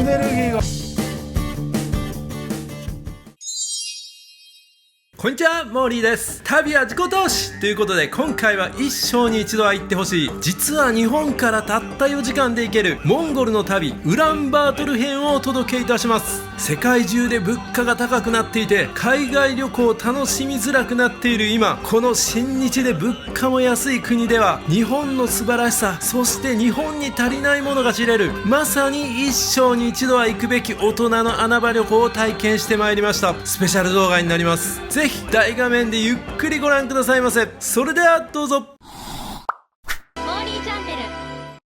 ネルギーが。こんにちは、モーリーです。旅は自己投資ということで、今回は一生に一度は行ってほしい、実は日本からたった4時間で行けるモンゴルの旅、ウランバートル編をお届けいたします。世界中で物価が高くなっていて、海外旅行を楽しみづらくなっている今、この親日で物価も安い国では日本の素晴らしさ、そして日本に足りないものが知れる、まさに一生に一度は行くべき大人の穴場旅行を体験してまいりました。スペシャル動画になります。ぜひ大画面でゆっくりご覧くださいませ。それではどうぞ。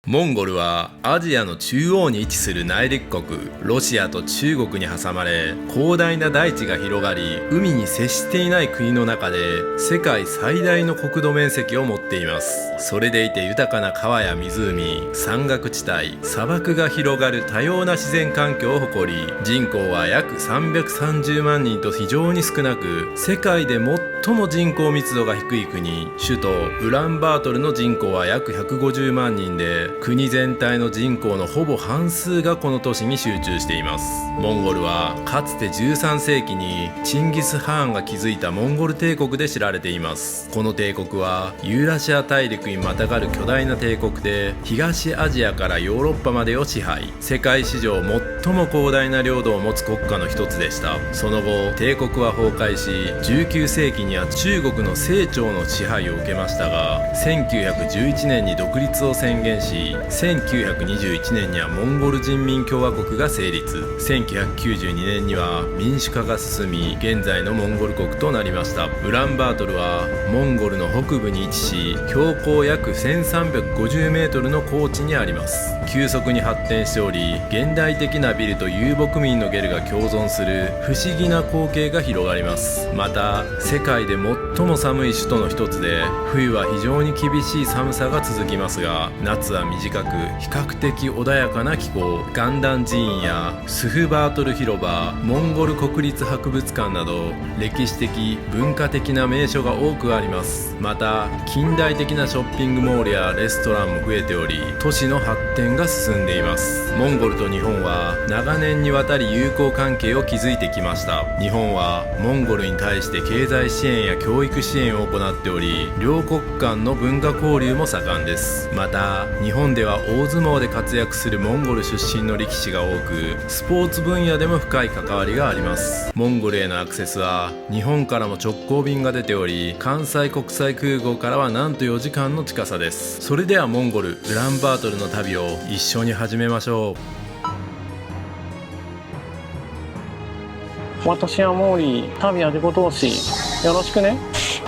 モンゴルはアジアの中央に位置する内陸国、ロシアと中国に挟まれ、広大な大地が広がり、海に接していない国の中で世界最大の国土面積を持っています。それでいて豊かな川や湖、山岳地帯、砂漠が広がる多様な自然環境を誇り、人口は約330万人と非常に少なく、世界で最も人口密度が低い国、首都ウランバートルの人口は約150万人で、国全体の人口のほぼ半数がこの都市に集中しています。モンゴルはかつて13世紀にチンギス・ハーンが築いたモンゴル帝国で知られています。この帝国はユーラシア大陸にまたがる巨大な帝国で、東アジアからヨーロッパまでを支配、世界史上最も広大な領土を持つ国家の一つでした。その後帝国は崩壊し、19世紀には中国の清朝の支配を受けましたが、1911年に独立を宣言し、1921年にはモンゴル人民共和国が成立、1992年には民主化が進み、現在のモンゴル国となりました。ウランバートルはモンゴルの北部に位置し、標高約1350メートルの高地にあります。急速に発展しており、現代的なビルと遊牧民のゲルが共存する不思議な光景が広がります。また世界で最も寒い首都の一つで、冬は非常に厳しい寒さが続きますが、夏は短く比較的穏やかな気候、ガンダン寺院やスフバートル広場、モンゴル国立博物館など歴史的文化的な名所が多くあります。また近代的なショッピングモールやレストランも増えており、都市の発展が進んでいます。モンゴルと日本は長年にわたり友好関係を築いてきました。日本はモンゴルに対して経済支援や教育支援を行っており、両国間の文化交流も盛んです。また日本では大相撲で活躍するモンゴル出身の力士が多く、スポーツ分野でも深い関わりがあります。モンゴルへのアクセスは日本からも直行便が出ており、関西国際空港からはなんと4時間の近さです。それではモンゴルウランバートルの旅を一緒に始めましょう。私はモーリー、旅は自己投資よろしくね。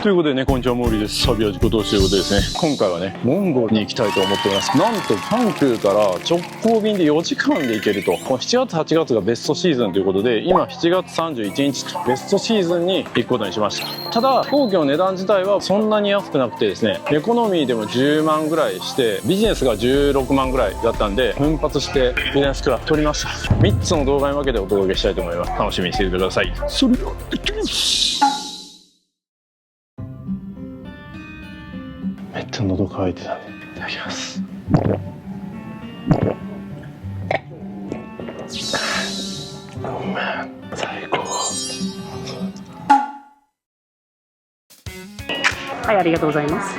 ということでね、こんにちは、モーリーです。旅は自己投資ということですね。今回はね、モンゴルに行きたいと思っております。なんと関空から直行便で4時間で行けると。この7月8月がベストシーズンということで、今7月31日とベストシーズンに行くことにしました。ただ飛行機の値段自体はそんなに安くなくてですね、エコノミーでも10万ぐらいして、ビジネスが16万ぐらいだったんで、奮発してビジネスクラス取りました。3つの動画に分けてお届けしたいと思います。楽しみにしていてください。それでは行ってみます。めっちゃ喉乾いてたね。いただきます。最高。はい、ありがとうございます。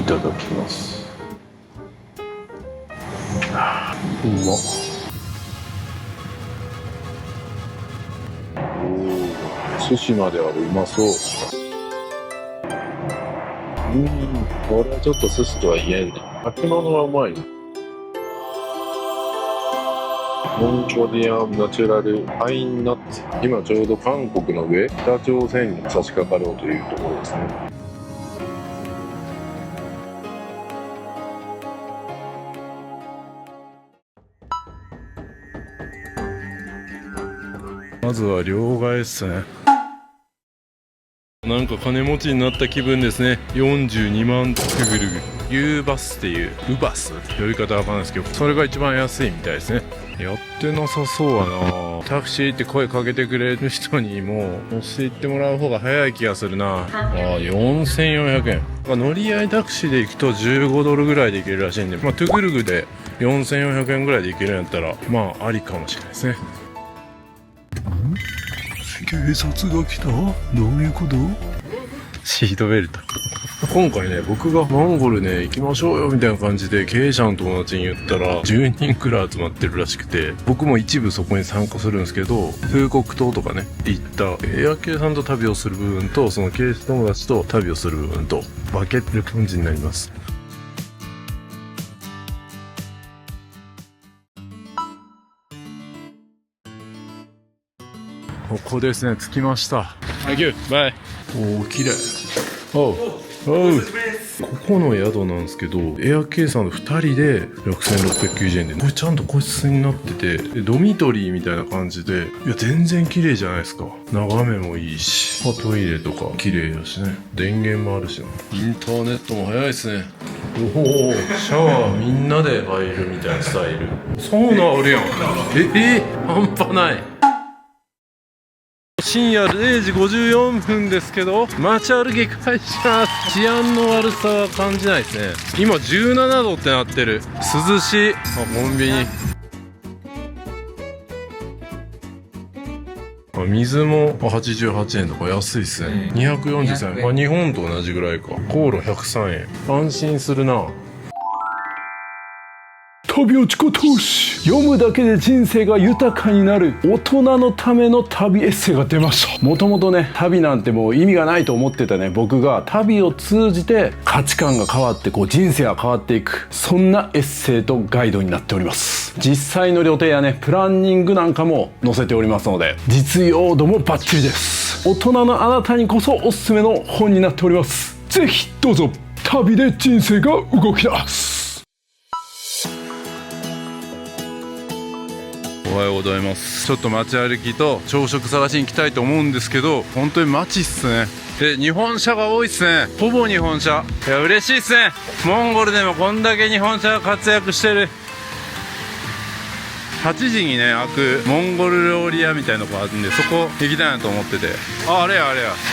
いただきます。うまっ。寿司まである、うまそう。これはちょっと寿司とは言えんね。炊き物はうまいね。モンゴリアンナチュラルパインナッツ。今ちょうど韓国の上、北朝鮮に差し掛かろうというところですね。まずは両替っすね。なんか金持ちになった気分ですね。42万トゥグルグ。ユーバスっていうウバス呼び方わかんないですけど、それが一番安いみたいですね。やってなさそうやな。タクシーって声かけてくれる人にもう押していってもらう方が早い気がするな。4400円。乗り合いタクシーで行くと15ドルぐらいで行けるらしいんで、トゥグルグで4400円ぐらいで行けるんやったらありかもしれないですね。警察が来た？どういうこと？シートベルト。今回ね、僕がモンゴルね、行きましょうよみたいな感じで経営者の友達に言ったら10人くらい集まってるらしくて、僕も一部そこに参加するんですけど、風国島とかね、行ったエア系さんと旅をする部分と、その経営者友達と旅をする部分と分けてる感じになります。ここですね、着きました。Thank you. Bye. おー、綺麗。おう。ここの宿なんですけど、エアケイさんの2人で6690円で、これちゃんと個室になってて、ドミトリーみたいな感じで、いや全然綺麗じゃないですか。眺めもいいし、トイレとか綺麗やしね、電源もあるしな。インターネットも早いですね。おお、シャワーみんなで入るみたいなスタイル。サウナあるやん。半端ない。深夜0時54分ですけど、街歩き開始します。治安の悪さは感じないですね。今17度ってなってる。涼しい。コンビニ。水も88円とか安いっすね。243円。日本と同じぐらいか。コーラ103円。安心するな。旅落ち子投資、読むだけで人生が豊かになる大人のための旅エッセイが出ました。もともとね、旅なんてもう意味がないと思ってたね、僕が旅を通じて価値観が変わって人生が変わっていく、そんなエッセイとガイドになっております。実際の予定やね、プランニングなんかも載せておりますので、実用度もバッチリです。大人のあなたにこそおすすめの本になっております。ぜひどうぞ。旅で人生が動き出す。おはようございます。ちょっと街歩きと朝食探しに行きたいと思うんですけど、本当に街っすね。で、日本車が多いっすね。ほぼ日本車。いや、嬉しいっすね。モンゴルでもこんだけ日本車が活躍してる。8時にね、開くモンゴル料理屋みたいなとこあるんで、そこ行きたいなと思ってて。あれや。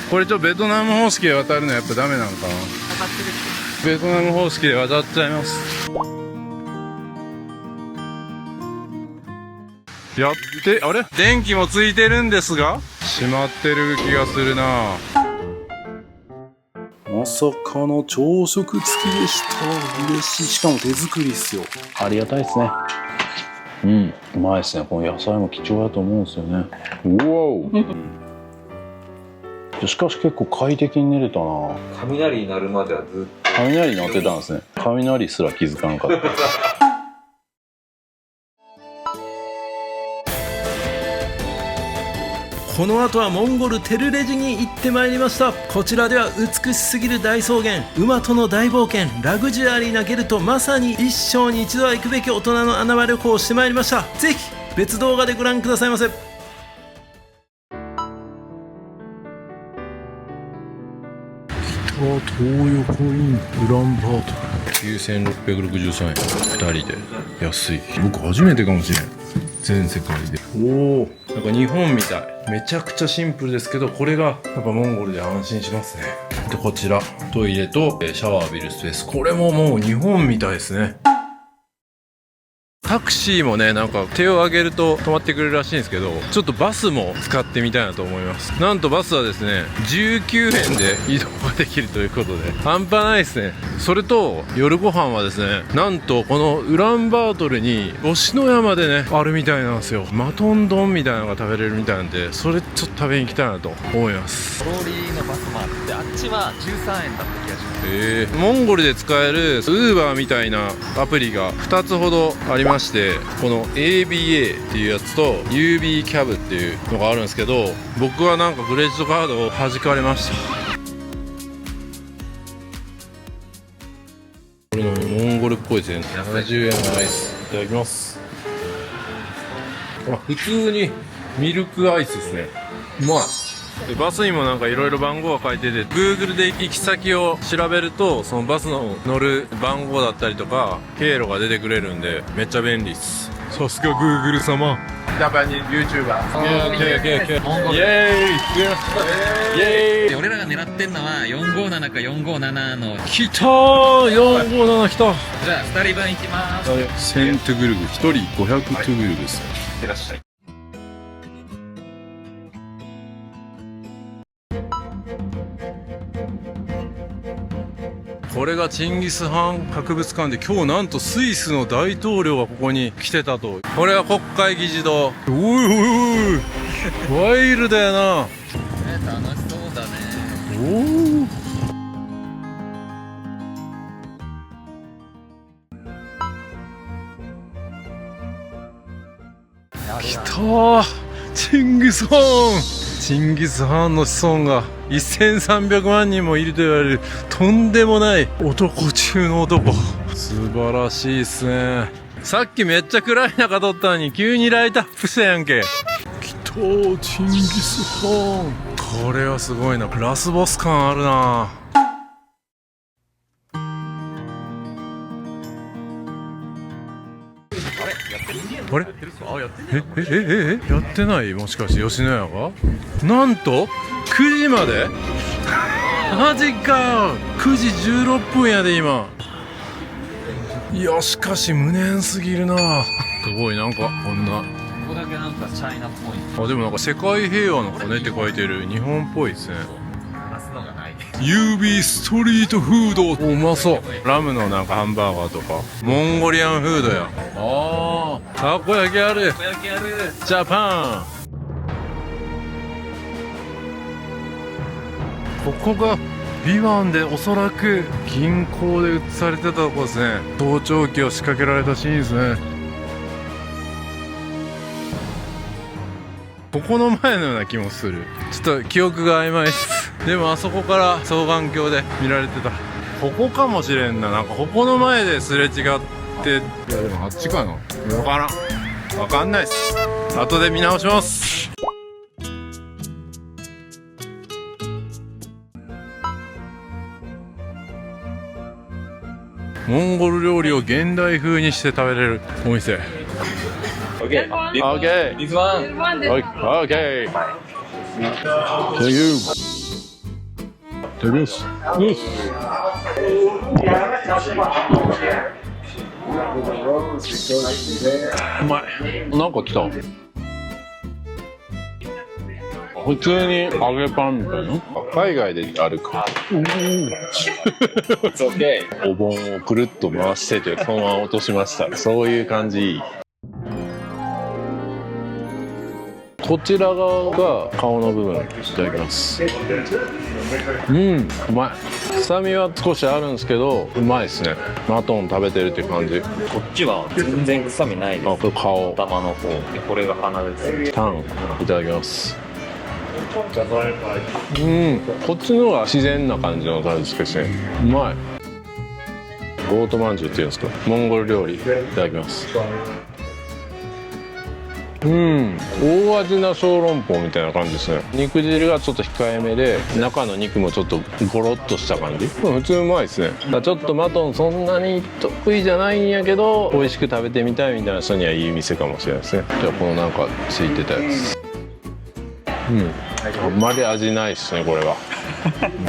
これベトナム方式で渡るのやっぱダメなのかな。ベトナム方式で渡っちゃいます。やってあれ電気もついてるんですが閉まってる気がするな。まさかの朝食付きでした。嬉しい。しかも手作りっすよ。ありがたいですね。うまいですね。この野菜も貴重だと思うんですよね。しかし結構快適に寝れたな。雷になるまではずっと雷になってたんですね。雷すら気づかなかった。この後はモンゴルテルレジに行ってまいりました。こちらでは美しすぎる大草原、馬との大冒険、ラグジュアリーなゲルと、まさに一生に一度は行くべき大人の穴場旅行をしてまいりました。ぜひ別動画でご覧くださいませ。東横インウランバートル9663円。2人で安い。僕初めてかもしれん、全世界で。おお、なんか日本みたい。めちゃくちゃシンプルですけど、これがやっぱモンゴルで安心しますね。で、こちらトイレとシャワー浴びるスペース、これももう日本みたいですね。タクシーもね、なんか手を挙げると止まってくれるらしいんですけど、ちょっとバスも使ってみたいなと思います。なんとバスはですね、19円で移動ができるということで、半端ないですね。それと夜ご飯はですね、なんとこのウランバートルに星の山でね、あるみたいなんですよ。マトン丼みたいなのが食べれるみたいなんで、それちょっと食べに行きたいなと思います。ローリーのバスもあって、あっちは13円だった気がします。モンゴルで使える Uber みたいなアプリが2つほどありまして、この ABA っていうやつと UB キャブっていうのがあるんですけど、僕はなんかクレジットカードを弾かれました。これのモンゴルっぽいですね。70円のアイスいただきます。普通にミルクアイスですね。うまい。でバスにもなんかいろいろ番号が書いてて Google で行き先を調べるとそのバスの乗る番号だったりとか経路が出てくれるんでめっちゃ便利っす。さすが Google 様。Japanese YouTuber。イエーイイエーイ。で俺らが狙ってんのは457か457の。来たー457来た。じゃあ2人分行きまーす。1000トゥグルグ1人500トゥグルグです。いってらっしゃい。これがチンギス・ハン博物館で今日なんとスイスの大統領がここに来てたと。これは国会議事堂。おいおいおいワイルドやな。楽しそうだね。おお来たーチンギス・ハン。チンギス・ハンの子孫が1300万人もいると言われるとんでもない男中の男。素晴らしいっすね。さっきめっちゃ暗い中撮ったのに急にライトアップしたやんけ。来たーチンギス・ハン。これはすごいな。ラスボス感あるな。あれやってない？もしかして吉野家がなんと9時までマジか。9時16分やで今。いやしかし無念すぎるな。すごいなんかこんな。ここだけなんかチャイナっぽい。あでもなんか世界平和の鐘って書いてる。日本っぽいですね。話すのがない。UB ストリートフード。おうまそう。ラムのなんかハンバーガーとかモンゴリアンフードや。ああたこ焼きある。たこ焼きある。ジャパン。ここがビワンでおそらく銀行で映されてたとこですね。盗聴器を仕掛けられたシーンですね。ここの前のような気もする。ちょっと記憶が曖昧です。でもあそこから双眼鏡で見られてた。ここかもしれんな。なんかここの前ですれ違って。いやでもあっちかな。わからん。わかんないっす。後で見直します。モンゴル料理を現代風にして食べれるお店。Okay. Okay. This one. Okay. Thank you. Thank you. Yes. うまい。なんか来た。普通に揚げパンみたいな。海外であるか。お盆をくるっと回しててそのまま落としました。そういう感じ。こちら側が顔の部分。いただきます。うん、うまい。臭みは少しあるんですけどうまいですね。マトン食べてるって感じ。こっちは全然臭みないです。あ、これ顔。頭の方で、これが鼻です。タンいただきます。うん、こっちの方が自然な感じの感じですね。うまい。ゴートまんじゅうっていうんですか。モンゴル料理いただきます。うん、大味な小籠包みたいな感じですね。肉汁がちょっと控えめで中の肉もちょっとゴロッとした感じ。普通うまいですね。だからちょっとマトンそんなに得意じゃないんやけど美味しく食べてみたいみたいな人にはいい店かもしれないですね。じゃあこのなんかついてたやつ、あんまり味ないですねこれは。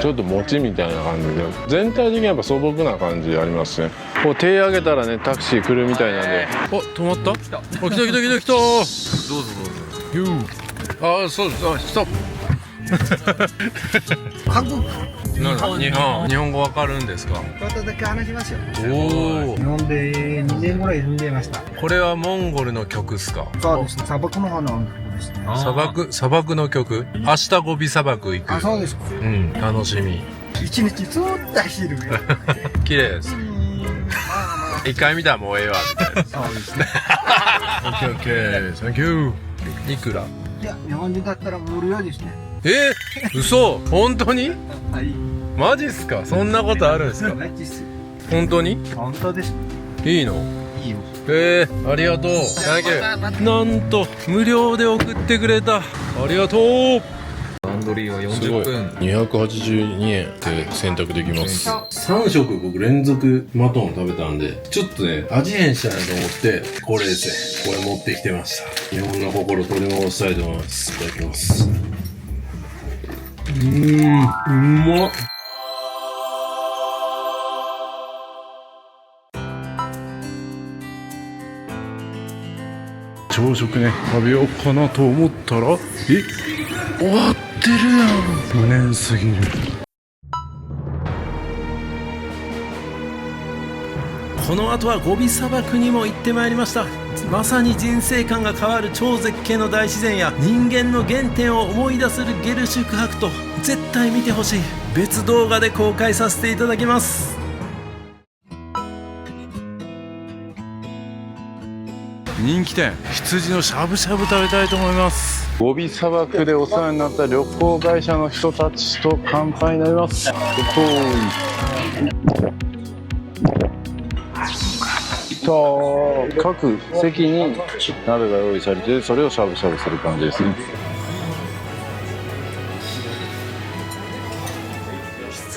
ちょっと餅みたいな感じで全体的にやっぱ素朴な感じありますね。こう手上げたらねタクシー来るみたいなんで。あ、止まった。来た来た来た来た。どうぞどうぞ。あ、そうです。あ、ストップ。韓国。日本語わかるんですか。ちょっとだけ話しますよ。おお。日本で2年ぐらい住んでいました。これはモンゴルの曲っすか。そうですね。砂漠の方の音楽ですね。砂漠の曲。明日ゴビ砂漠行く。あ、そうですか。うん、楽しみ。一日ずっと走るよ。綺麗です。一回見たらもうええわみたいな。そうですね。オッケーオッケー、サンキュー。いくら？いや、日本人だったら無料ですね。嘘？本当に？はい。マジっすか？そんなことあるんですか？マジっす。本当に？本当です。いいの？いいよ。ありがとう。サンキュー。なんと無料で送ってくれた。ありがとう。なんで取りをすごい40分282円で選択できます3食僕連続マトン食べたんでちょっとね味変したいなと思ってこれですねこれ持ってきてました日本の心取り戻したいと思いますいただきますうまっ朝食ね食べようかなと思ったら終わってるやん無念すぎるこの後はゴビ砂漠にも行ってまいりましたまさに人生観が変わる超絶景の大自然や人間の原点を思い出せるゲル宿泊と絶対見てほしい別動画で公開させていただきます人気店羊のしゃぶしゃぶ食べたいと思いますゴビ砂漠でお世話になった旅行会社の人たちと乾杯になります各席に鍋が用意されてそれをしゃぶしゃぶする感じですね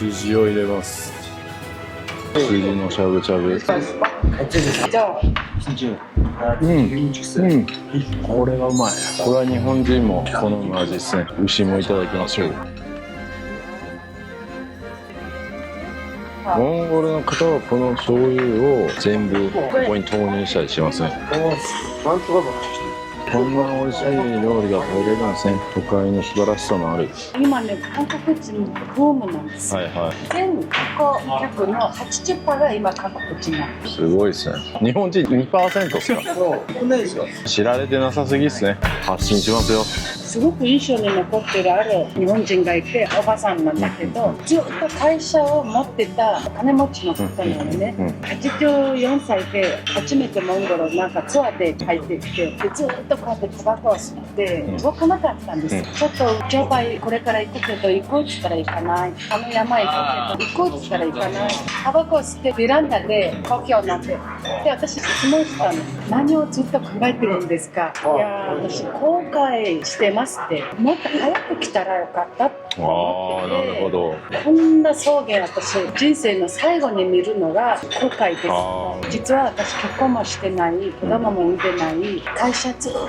羊を入れます羊のしゃぶしゃぶこれがうまいこれは日本人も好む味ですね牛もいただきましょうモンゴルの方はこの醤油を全部ここに投入したりしますねこんな美味しい料理が食べれるんですね都会の素晴らしさもある今ね、韓国人のブームなんですよ。はいはい全観光客の 80% が今韓国人なんです。すごいですね日本人 2% ですか少ないですよ。知られてなさすぎですね発信しますよすごく印象に残ってるある日本人がいて、おばさんなんだけど、ずっと会社を持ってた金持ちの方なのね。84歳で初めてモンゴルなんかツアーで帰ってきて、でずっとこうやってタバコを吸って動かなかったんです。ちょっと乗売これから行くけど行こうって言ったら行かない。あの山行くけど行こうって言ったら行かない。タバコを吸ってベランダで故郷になって、で私質問したの。何をずっと考えてるんですか。いや私後悔してますって。もっと早く来たらよかったって思ってて。なるほどこんな草原私人生の最後に見るのが後悔です。実は私結婚もしてない、子供も産んでない、会社ずっと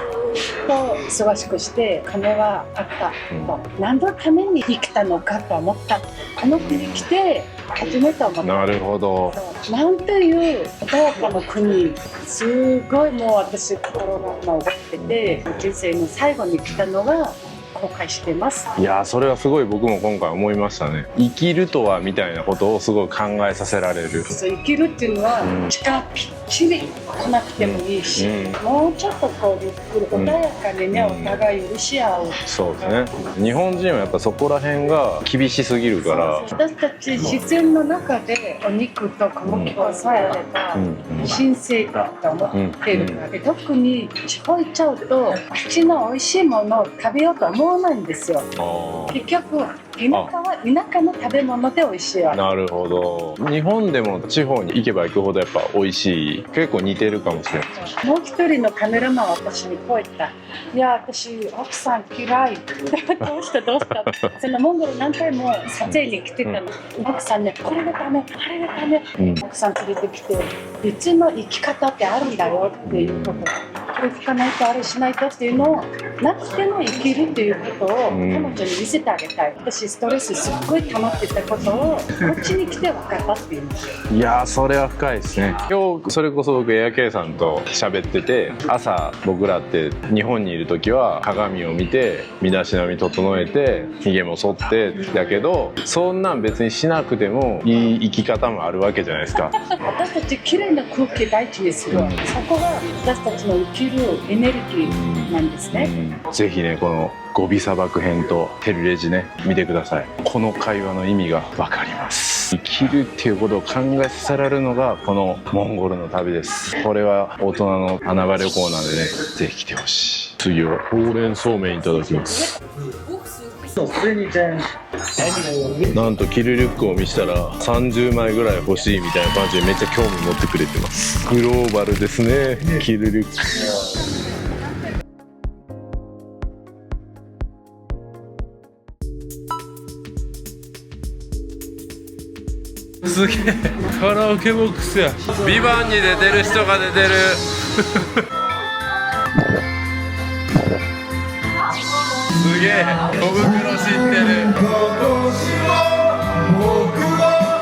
忙しくして金はあったと、何のために生きたのかと思った。この国来て初めて思った。なるほどなんていう穏やかな国、すごいもう私心が覚えてて、人生の最後に来たのが後悔してます。いやそれはすごい僕も今回思いましたね生きるとはみたいなことをすごい考えさせられるそう生きるっていうのは力ぴっちり来なくてもいいし、もうちょっとこうゆっくり穏やかにね、お互い許し合う。そうですね日本人はやっぱそこら辺が厳しすぎるから私たち自然の中でお肉と小麦粉をさえあれば神聖だと思ってるから、特に地方行っちゃうとあっちの美味しいものを食べようと思わないんですよ。結局田舎の食べ物で美味しいわ。なるほど日本でも地方に行けば行くほどやっぱ美味しい結構似てるかもしれないもう一人のカメラマンは私にこう言った。いや私奥さん嫌いどうしたそのモンゴル何回も撮影に来てたの、奥さんねこれがダメあれがダメ、奥さん連れてきて別の生き方ってあるんだよっていうこと、これ聞かないとあれしないとっていうのをなくても生きるっていうことを彼女に見せてあげたい。私ストレスすっごい溜まってたことをこっちに来て分かったっていうんですよ。いやーそれは深いですね今日それこそ僕エアケイさんと喋ってて朝僕らって日本にいる時は鏡を見て身だしなみ整えてひげも剃ってだけどそんなん別にしなくてもいい生き方もあるわけじゃないですか私たちきれいな空気大事にする、そこが私たちの生きるエネルギーなんですね、ぜひねこのゴビ砂漠編とテルレジね見てください。この会話の意味が分かります。生きるっていうことを考えさせられるのがこのモンゴルの旅です。これは大人の穴場旅行なんでねぜひ来てほしい。次はほうれんそうめんいただきます。なんと着るリュックを見せたら30枚ぐらい欲しいみたいな感じでめっちゃ興味持ってくれてます。グローバルですね着るリュック。すげえカラオケボックスや。ビバンに出てる人が出てるすげえ小袋知ってる。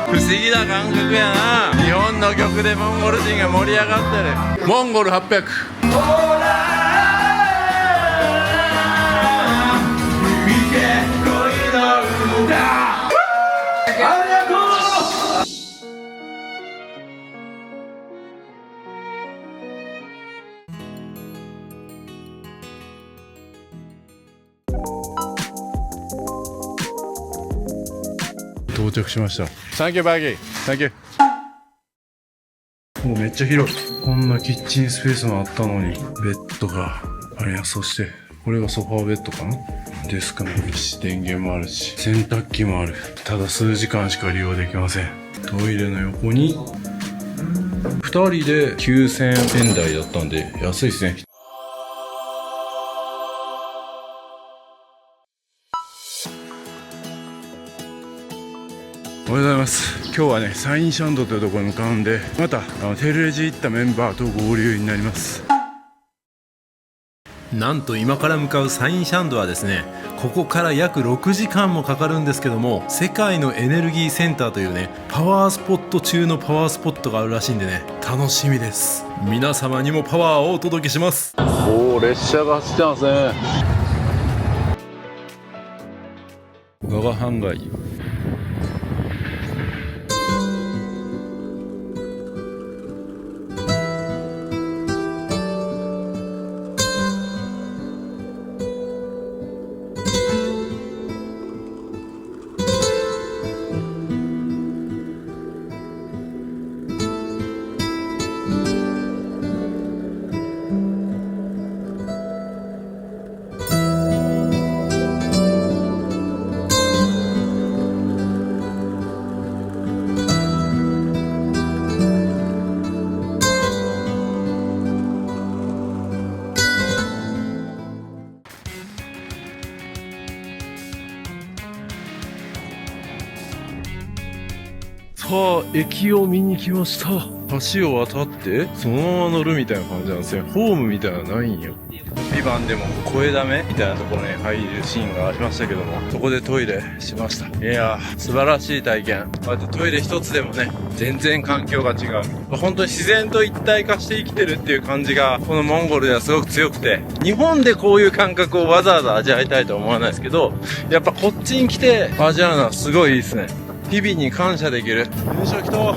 不思議な感覚やな。日本の曲でモンゴル人が盛り上がってる。モンゴル800。到着しました。サンキューバギー、サンキュー。もうめっちゃ広い。こんなキッチンスペースもあったのに、ベッドがあれや。そしてこれがソファーベッドかな。デスクもあるし、電源もあるし、洗濯機もある。ただ数時間しか利用できません。トイレの横に2人で9000円台だったんで安いですね。おはようございます。今日はね、サインシャンドというところに向かうんで、またテルレジ行ったメンバーと合流になります。なんと今から向かうサインシャンドはですね、ここから約6時間もかかるんですけども、世界のエネルギーセンターというね、パワースポット中のパワースポットがあるらしいんでね、楽しみです。皆様にもパワーをお届けします。おお、列車が走ってますね。我が半街。さあ、駅を見に来ました。橋を渡ってそのまま乗るみたいな感じなんですよ。ホームみたいなのないんよ。ビバンでも声だめみたいなところに入るシーンがありましたけども、そこでトイレしました。いやー、素晴らしい体験。こうやってトイレ一つでもね、全然環境が違う。本当に自然と一体化して生きてるっていう感じがこのモンゴルではすごく強くて、日本でこういう感覚をわざわざ味わいたいとは思わないですけど、やっぱこっちに来て味わうのはすごいいいですね。日々に感謝できる。よいしょ、来た。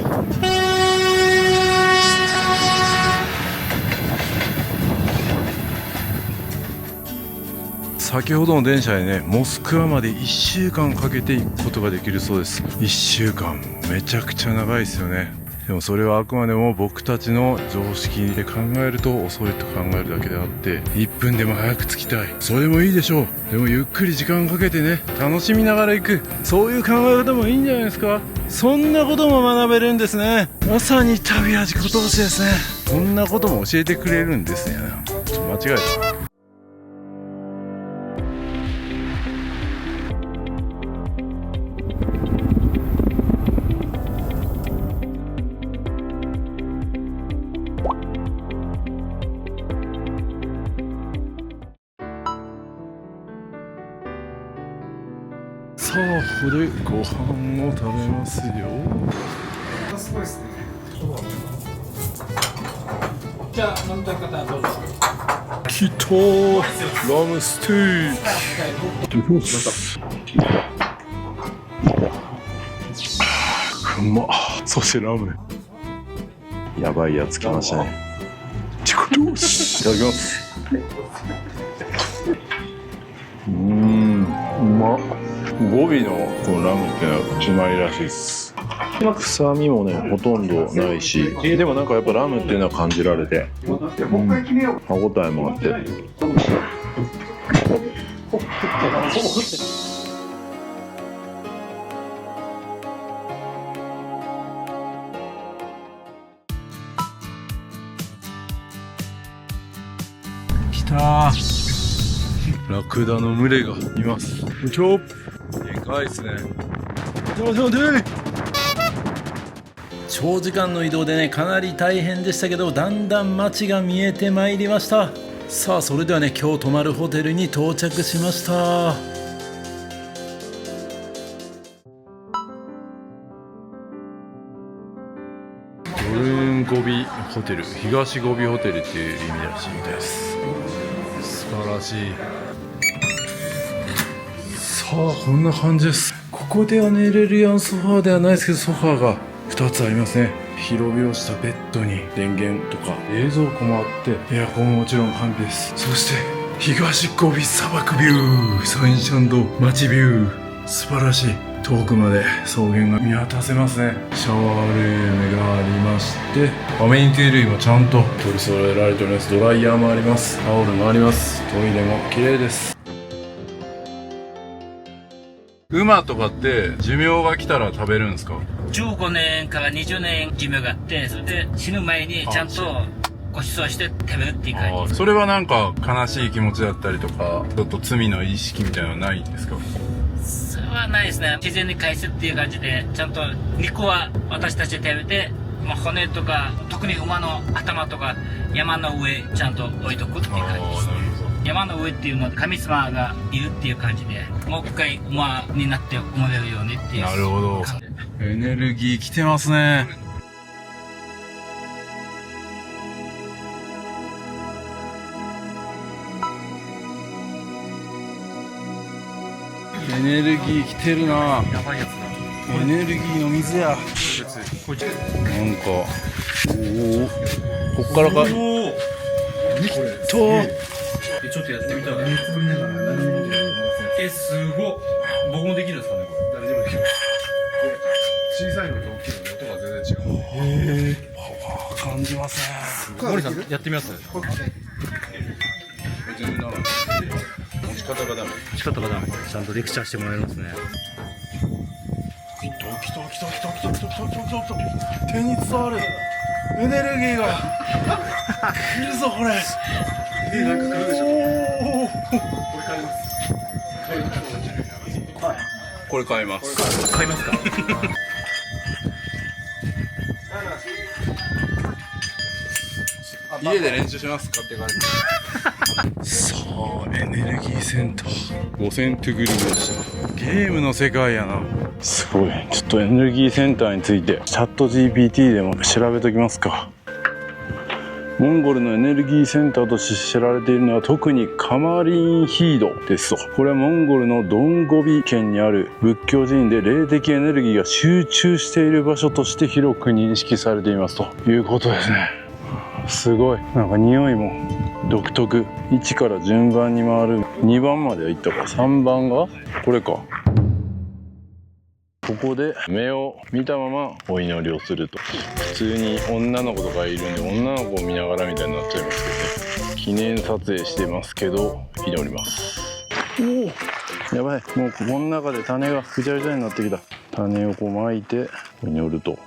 先ほどの電車でね、モスクワまで1週間かけて行くことができるそうです。1週間、めちゃくちゃ長いですよね。でもそれはあくまでも僕たちの常識で考えると遅いと考えるだけであって、1分でも早く着きたい。それもいいでしょう。でもゆっくり時間かけてね、楽しみながら行く。そういう考え方もいいんじゃないですか。そんなことも学べるんですね。まさに旅は自己投資ですね。こんなことも教えてくれるんですね。ちょっと間違えた。さあ、ここでご飯を食べますよ。すごいですね。じゃあ飲みたい方はどうぞ。きたー、ラムステーキ。うまっ。そしてラムネ。やばいやつ来ましたね。いただきます。うまっ。語尾のこのラムってのはうまいらしいです。臭みもね、ほとんどないし、でもなんかやっぱラムっていうのは感じられて、歯応えもあって。来たー。ラクダの群れがいます。ちょっでかいっすね。ちょちょで長時間の移動でねかなり大変でしたけど、だんだん街が見えてまいりました。さあそれではね今日泊まるホテルに到着しました。ドルンゴビホテル、東ゴビホテルっていう意味らしいです。素晴らしい。さあこんな感じです。ここでは寝れるやんソファーではないですけど、ソファーが2つありますね。広々したベッドに電源とか冷蔵庫もあって、エアコンももちろん完備です。そして東ゴビ砂漠ビュー、サンシャンド街ビュー、素晴らしい。遠くまで草原が見渡せますね。シャワールームがありまして、アメニティ類もちゃんと取り揃えられております。ドライヤーもあります。タオルもあります。トイレも綺麗です。馬とかって寿命が来たら食べるんですか15年から20年寿命があって、それで死ぬ前にちゃんとご馳走して食べるっていう感じ。それはなんか悲しい気持ちだったりとか、ちょっと罪の意識みたいなのはないんですか？それはないですね。自然に返すっていう感じで、ちゃんと肉は私たちで食べて、まあ、骨とか特に馬の頭とか山の上ちゃんと置いとくっていう感じですね。山の上っていうのは神様がいるっていう感じで、もう一回馬になって生まれるようにっていう。なるほど。エネルギー来てますね。エネルギー来てるな。やばいやつだ。エネルギーの水や。なんか、こっからか。おお。ちょっとやってみたら。すごっ。僕もできるんですかね、これ。大丈夫です。小さいのと大きいので音が全然違う。パワー感じますね。森さん、やってみます？全然ダメ。持ち方がダメ。仕方がダメ。ちゃんとレクチャーしてもらいますね。来た。手に伝わる。エネルギーが。来るぞ、これ。なんか来るでしょ。これ買います。これ買います。買いますか？家で練習しますかって感じ。さあ、エネルギーセンター5000トゥグルメでした。ゲームの世界やな。すごい。ちょっとエネルギーセンターについてチャット GPT でも調べときますか。モンゴルのエネルギーセンターとして知られているのは特にカマリンヒードですと。これはモンゴルのドンゴビ県にある仏教寺院で霊的エネルギーが集中している場所として広く認識されていますということですね。すごい。なんか匂いも独特。1から順番に回る。2番までは行ったか。3番がこれか。ここで目を見たままお祈りをすると。普通に女の子とかいるんで女の子を見ながらみたいになっちゃいますけどね。記念撮影してますけど祈ります。おお、やばい。もうこの中で種がぐちゃぐちゃになってきた。種をこう巻いて祈ると。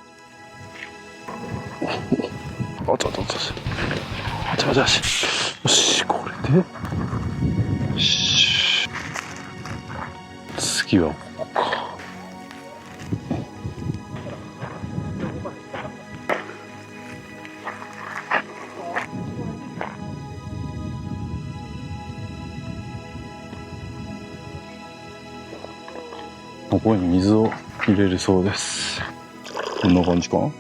あちゃちゃちゃちゃちゃし。よし、これでよし。次はここか。ここに水を入れるそうです。こんな感じかな。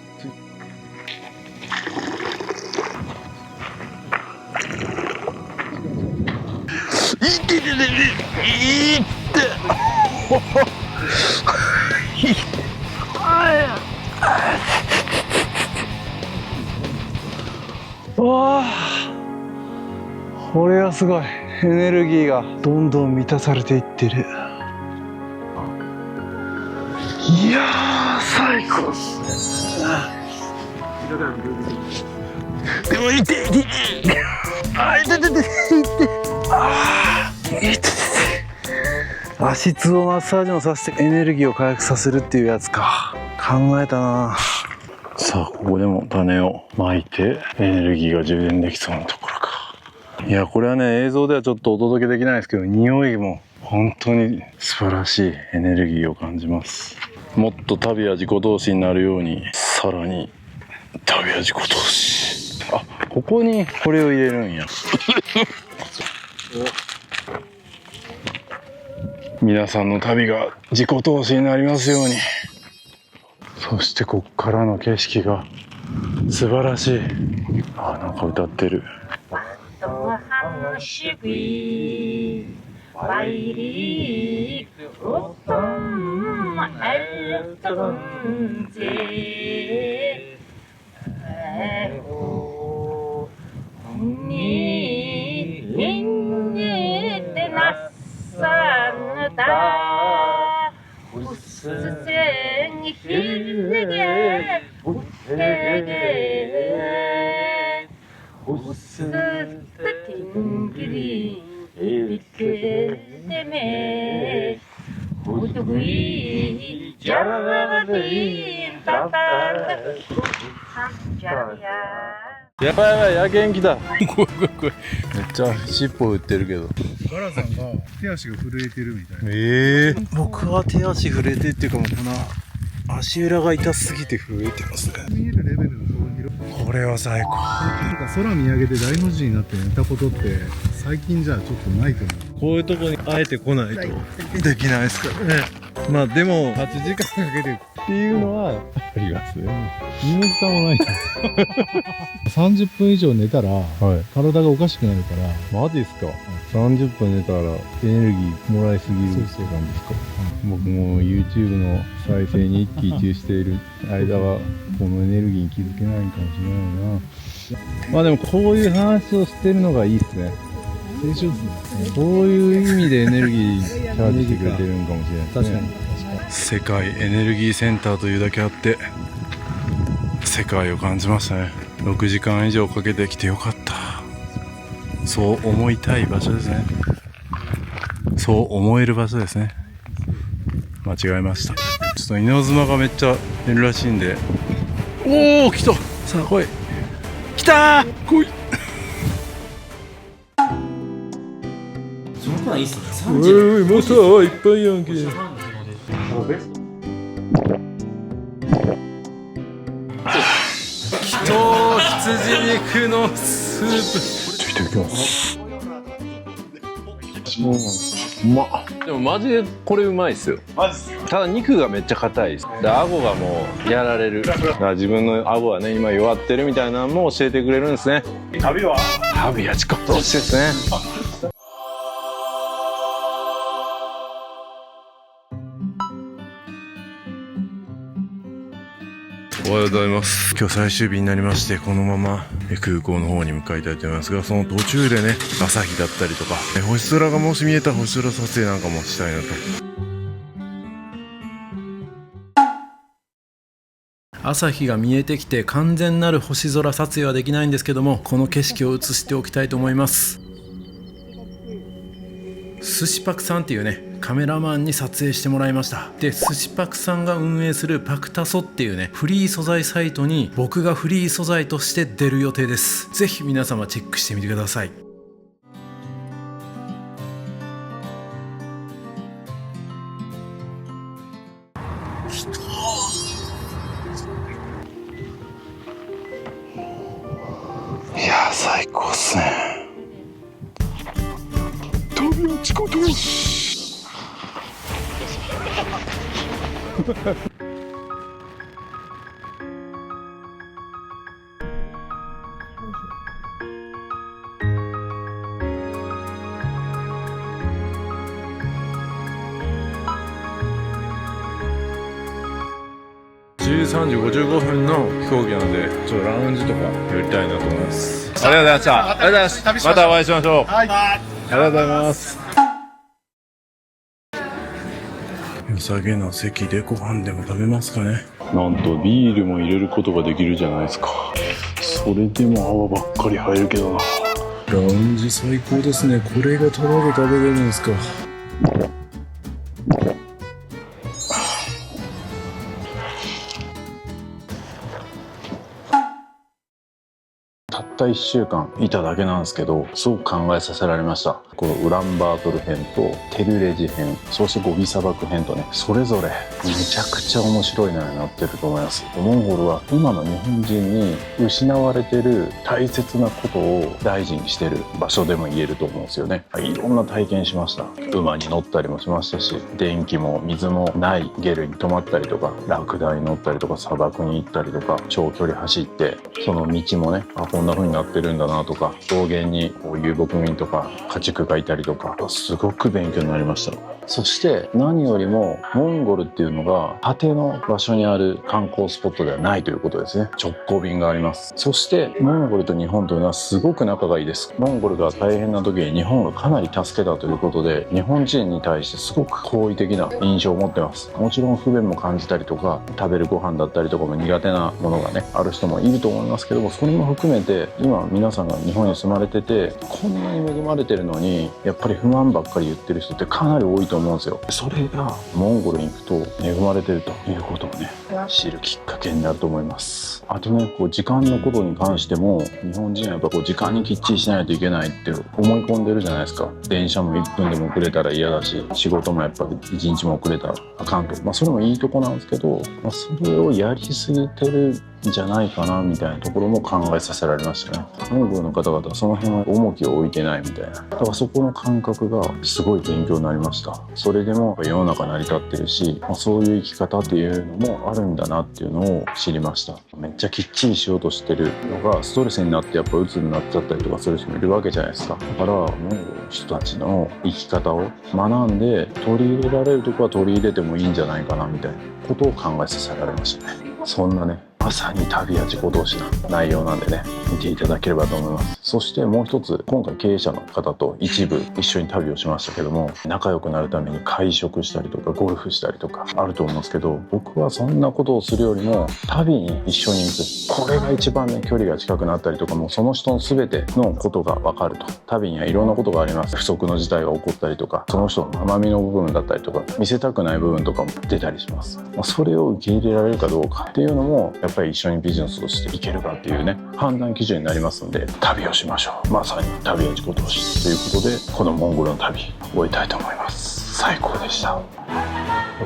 わあ、これはすごい。エネルギーがどんどん満たされていってる。いやー、最高っす。でも痛い痛い。あー、痛い痛い痛い。あー、痛い痛い。足つぼマッサージもさせてエネルギーを回復させるっていうやつか。考えたな。さあ、ここでも種をまいてエネルギーが充電できそうなところか。いや、これはね、映像ではちょっとお届けできないですけど、匂いも本当に素晴らしいエネルギーを感じます。もっと旅や自己投資になるようにさらに旅味ご当地。あ、ここにこれを入れるんや。皆さんの旅が自己投資になりますように。そしてこっからの景色が素晴らしい。あ、なんか歌ってる。やばいやばい、野犬来た。怖い怖い怖い。めっちゃ尻尾打ってるけど。ガラさんが手足が震えてるみたいな。僕は手足震えてっていうかもうこの足裏が痛すぎて震えてますね。見えるレベルのその広これは最高。なんか空見上げて大の字になって寝たことって最近じゃちょっとないと思う。こういうとこにあえて来ないとできないですからね。まあでも8時間かけてっていうのはありますね。身も蓋もない30分以上寝たら、体がおかしくなるから。マジですか。30分寝たらエネルギーもらいすぎるって感じですか。僕も YouTube の再生に一喜一憂している間はこのエネルギーに気づけないかもしれないな。まあでもこういう話をしてるのがいいっすね。青春っすね。そういう意味でエネルギーチャージしてくれてるのかもしれないですね。確かに。世界エネルギーセンターというだけあって世界を感じましたね。6時間以上かけてきてよかった。そう思いたい場所ですね。そう思える場所ですね。間違えました。ちょっと稲妻がめっちゃ出るらしいんで。おお、来た。さあ来い。来たー。来い。そのくらいいいっすね。おいもうさいっぱいやんけ。羊肉のスープついていきます。うまっ。でもマジでこれうまいっすよ。ただ肉がめっちゃ硬いです。で顎がもうやられる。だから自分の顎はね今弱ってるみたいなのも教えてくれるんですね。旅は自己投資ですね。おはようございます。今日最終日になりまして、このまま空港の方に向かいたいと思いますが、その途中でね、朝日だったりとか、星空がもし見えたら星空撮影なんかもしたいなと。朝日が見えてきて完全なる星空撮影はできないんですけども、この景色を映しておきたいと思います。寿司パクさんっていうねカメラマンに撮影してもらいました。で寿司パクさんが運営するパクタソっていうねフリー素材サイトに僕がフリー素材として出る予定です。ぜひ皆様チェックしてみてください。いやー最高っすね。旅は自己投資。13時55分の飛行機なのでちょっとラウンジとか寄りたいなと思います。ありがとうございました。ありがとうございます。またお会いしましょう。はい、ありがとうございます。良さげな席でご飯でも食べますかね。なんとビールも入れることができるじゃないですか。それでも泡ばっかり入るけどな。ラウンジ最高ですね。これがタダで食べれるんですか。たっった1週間いただけなんですけど、すごく考えさせられました。このウランバートル編とテルレジ編、そしてゴビ砂漠編とね、それぞれめちゃくちゃ面白いのになってると思います。モンゴルは今の日本人に失われてる大切なことを大事にしてる場所でも言えると思うんですよね。いろんな体験しました。馬に乗ったりもしましたし、電気も水もないゲルに泊まったりとか、ラクダに乗ったりとか、砂漠に行ったりとか、長距離走ってその道もね、こんな風になってるんだなとか、草原にこう遊牧民とか家畜がいたりとか、すごく勉強になりました。そして何よりもモンゴルっていうのが果ての場所にある観光スポットではないということですね。直行便があります。そしてモンゴルと日本というのはすごく仲がいいです。モンゴルが大変な時に日本がかなり助けたということで、日本人に対してすごく好意的な印象を持ってます。もちろん不便も感じたりとか、食べるご飯だったりとかも苦手なものがねある人もいると思いますけども、それも含めて今皆さんが日本に住まれてて、こんなに恵まれてるのにやっぱり不満ばっかり言ってる人ってかなり多いと思うんですよ。それがモンゴルに行くと恵まれてるということをね知るきっかけになると思います。あとね、こう時間のことに関しても日本人はやっぱこう時間にきっちりしないといけないって思い込んでるじゃないですか。電車も1分でも遅れたら嫌だし、仕事もやっぱり1日も遅れたらあかんと、それもいいとこなんですけど、それをやりすぎてるんじゃないかなみたいなところも考えさせられましたね。モンゴルの方々はその辺は重きを置いてないみたいな、だからそこの感覚がすごい勉強になりました。それでも世の中成り立ってるし、そういう生き方っていうのもあるんだなっていうのを知りました。めっちゃきっちりしようとしてるのがストレスになってやっぱ鬱になっちゃったりとかする人もいるわけじゃないですか。だからモンゴルの人たちの生き方を学んで取り入れられるとこは取り入れてもいいんじゃないかなみたいなことを考えさせられましたね。そんなね、まさに旅や自己同士な内容なんでね、見ていただければと思います。そしてもう一つ、今回経営者の方と一部一緒に旅をしましたけども、仲良くなるために会食したりとかゴルフしたりとかあると思うんですけど、僕はそんなことをするよりも旅に一緒に行く、これが一番ね距離が近くなったりとか、もうその人の全てのことが分かると。旅にはいろんなことがあります。不測の事態が起こったりとか、その人の甘みの部分だったりとか、見せたくない部分とかも出たりします。それを受け入れられるかどうかっていうのもやっぱり一緒にビジネスとしていけるかっていうね判断基準になりますので、旅をしましょう。まさに旅は自己投資ということで、このモンゴルの旅終えたいと思います。最高でした。や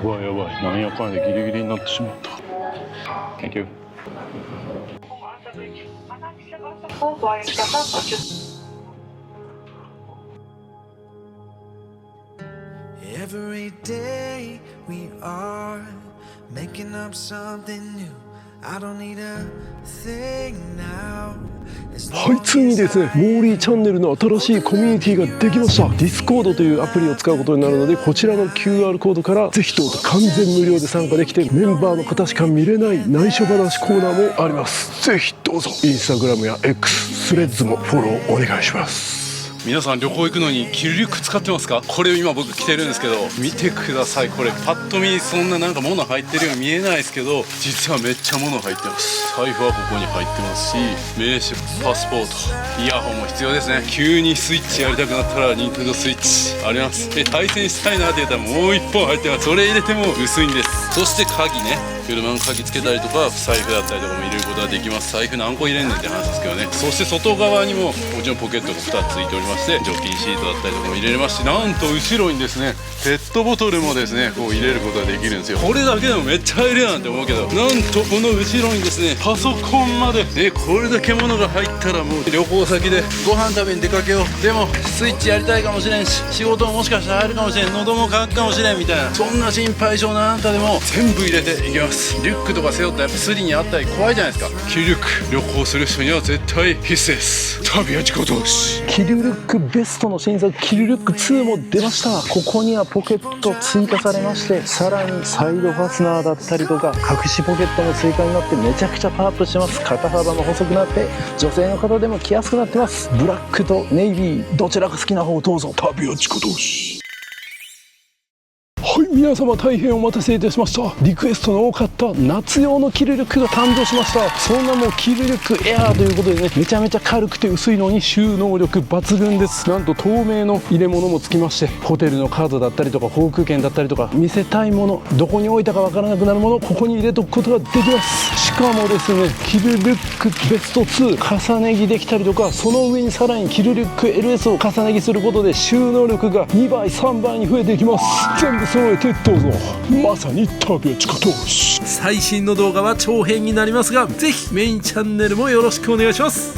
ばいやばい、なんやかんやギリギリになってしまった。 Thank you。 Every day we are making up something new. I don't need a thing now. はい、ついにですね、モーリーチャンネルの新しいコミュニティができました。ディスコードというアプリを使うことになるので、こちらの QR コードからぜひどうぞ完全無料で参加できて、メンバーの方しか見れない内緒話コーナーもあります。ぜひどうぞインスタグラムや X、スレッズもフォローお願いします。皆さん旅行行くのにキルリュック使ってますか？これ今僕着てるんですけど、見てください。これパッと見そんななんか物入ってるように見えないですけど、実はめっちゃ物入ってます。財布はここに入ってますし、名刺、パスポート、イヤホンも必要ですね。急にスイッチやりたくなったらニンテンドースイッチあります。で対戦したいなって言ったらもう1本入ってます。それ入れても薄いんです。そして鍵ね、車の鍵つけたりとか財布だったりとかも入れることができます。財布何個入れんねんって話ですけどね。そして外側にももちろんポケットが2つついておりまして、除菌シートだったりとかも入れれますし、なんと後ろにですねペットボトルもですねこう入れることができるんですよ。これだけでもめっちゃ入れるなんて思うけど、なんとこの後ろにですねパソコンまでね、これだけ物が入ったらもう旅行先でご飯食べに出かけよう、でもスイッチやりたいかもしれんし、仕事ももしかしたら入るかもしれん、喉も渇くかもしれんみたいな、そんな心配性なあなたでも全部入れていきます。リュックとか背負ったらやっぱスリにあったり怖いじゃないですか。キルリュック旅行する人には絶対必須です。旅は自己投資。キルリュックベストの新作キルリュック2も出ました。ここにはポケット追加されまして、さらにサイドファスナーだったりとか隠しポケットも追加になってめちゃくちゃパワーアップしてます。肩幅も細くなって女性の方でも着やすくなってます。ブラックとネイビーどちらが好きな方をどうぞ。旅は自己投資。はい、皆様大変お待たせいたしました。リクエストの多かった夏用のキルリュックが誕生しました。その名もキルリュックエアーということでね、めちゃめちゃ軽くて薄いのに収納力抜群です。なんと透明の入れ物もつきまして、ホテルのカードだったりとか航空券だったりとか見せたいもの、どこに置いたかわからなくなるもの、ここに入れとくことができます。しかもですね、キルリュックベスト2重ね着できたりとか、その上にさらにキルリュック LS を重ね着することで収納力が2倍3倍に増えていきます。全部揃えてどうぞ。まさに旅近投資。最新の動画は長編になりますが、ぜひメインチャンネルもよろしくお願いします。